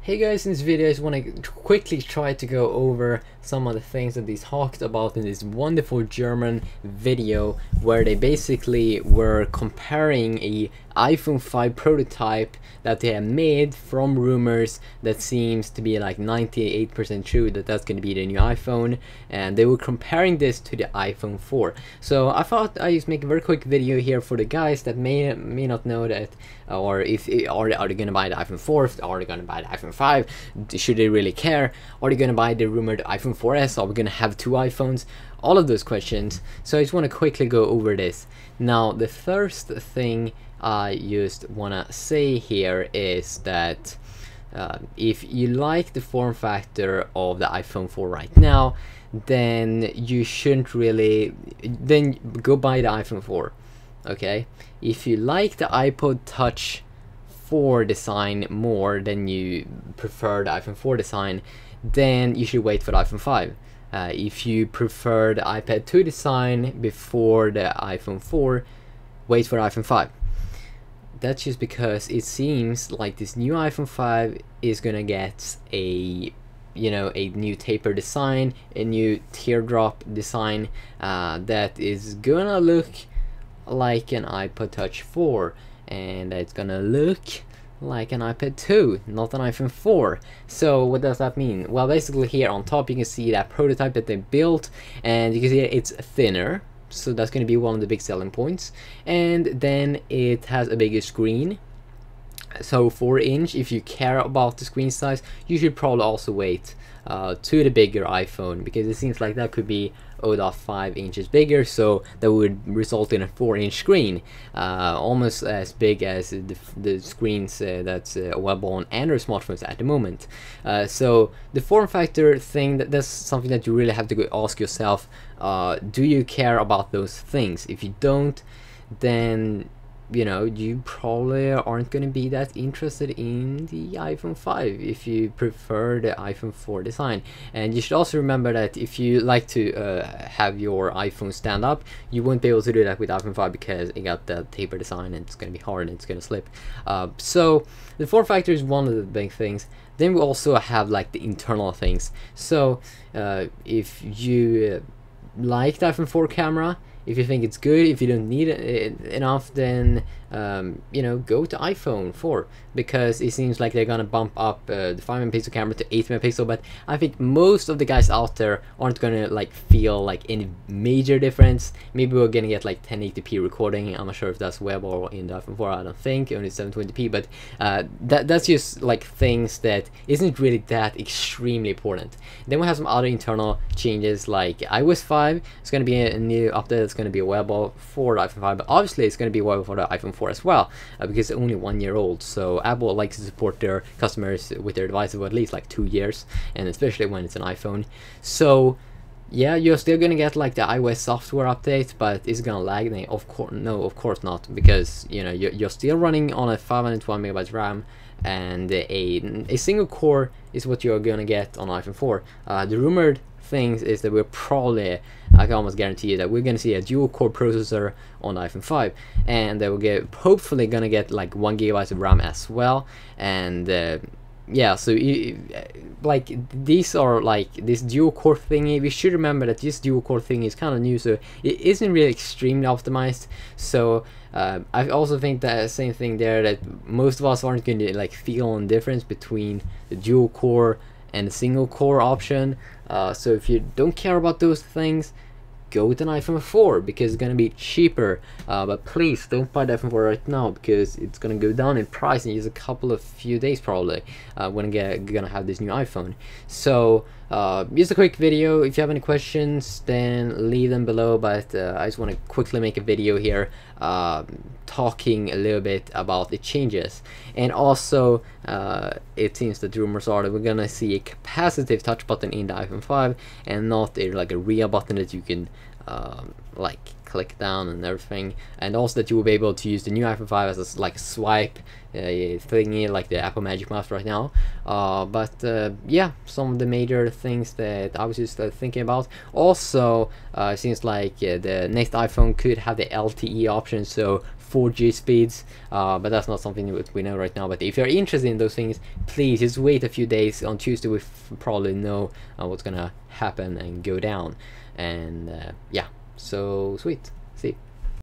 Hey guys, in this video I just want to quickly try to go over some of the things that they talked about in this wonderful German video where they basically were comparing a iPhone 5 prototype that they have made from rumors that seems to be like 98% true that that's going to be the new iPhone, and they were comparing this to the iPhone 4. So I thought I'd just make a very quick video here for the guys that may not know that, or if are they going to buy the iPhone 4, are they going to buy the iPhone 5, should they really care, are they going to buy the rumored iPhone 4S, are we going to have two iPhones, all of those questions. So I just want to quickly go over this. Now the first thing I just want to say here is that if you like the form factor of the iPhone 4 right now, then you shouldn't really then go buy the iPhone 4. Okay, if you like the iPod Touch 4 design more than you prefer the iPhone 4 design, then you should wait for the iPhone 5. If you prefer the iPad 2 design before the iPhone 4, wait for the iPhone 5. That's just because it seems like this new iPhone 5 is gonna get a new taper design, a new teardrop design that is gonna look like an iPod Touch 4, and it's gonna look like an iPad 2, not an iPhone 4. So what does that mean? Well, basically here on top you can see that prototype that they built, and you can see it's thinner, so that's going to be one of the big selling points, and then it has a bigger screen, so 4-inch. If you care about the screen size, you should probably also wait to the bigger iPhone, because it seems like that could be 0.5 inches bigger, so that would result in a 4-inch screen, almost as big as the screens that's available on Android smartphones at the moment. So the form factor thing, that's something that you really have to go ask yourself, do you care about those things? If you don't, then you probably aren't going to be that interested in the iPhone 5 if you prefer the iPhone 4 design. And you should also remember that if you like to have your iPhone stand up, you won't be able to do that with iPhone 5 because it got the taper design and it's going to be hard and it's going to slip. So the form factor is one of the big things. Then we also have like the internal things. So if you like the iPhone 4 camera, if you think it's good, if you don't need it enough, then go to iPhone 4, because it seems like they're gonna bump up the 5-megapixel camera to 8-megapixel. But I think most of the guys out there aren't gonna like feel like any major difference. Maybe we're gonna get like 1080p recording. I'm not sure if that's available in the iPhone 4. I don't think, only 720p. But that's just like things that isn't really that extremely important. Then we have some other internal changes, like iOS 5 is gonna be a new update that's going to be available for the iPhone 5, but obviously it's going to be available for the iPhone 4 as well, because it's only 1 year old. So Apple likes to support their customers with their devices for at least like 2 years, and especially when it's an iPhone. So yeah, you're still going to get like the iOS software update, but it's going to lag. No, of course not, because you're still running on a 512 megabytes RAM, and a single core is what you're going to get on iPhone 4. The rumored things is that we're probably, I can almost guarantee you that we're gonna see a dual core processor on the iPhone 5, and they will hopefully gonna get like 1 GB of RAM as well. And yeah, so like these are like this dual core thingy. We should remember that this dual core thing is kind of new, so it isn't really extremely optimized. So I also think that same thing there, that most of us aren't going to like feel a difference between the dual core and the single core option. So if you don't care about those things, go with an iPhone 4, because it's gonna be cheaper. But please don't buy the iPhone 4 right now, because it's gonna go down in price in just a few days probably, when you're gonna have this new iPhone. So just a quick video. If you have any questions, then leave them below, but I just want to quickly make a video here talking a little bit about the changes. And also it seems that rumors are that we're gonna see a capacitive touch button in the iPhone 5, and not like a real button that you can like click down and everything, and also that you will be able to use the new iPhone 5 as a, like a swipe thingy like the Apple Magic Mouse right now. Yeah, some of the major things that I was just thinking about. Also, it seems like the next iPhone could have the LTE option, so 4G speeds, but that's not something that we know right now. But if you're interested in those things, please just wait a few days. On Tuesday we probably know what's gonna happen and go down, and yeah, so sweet. See.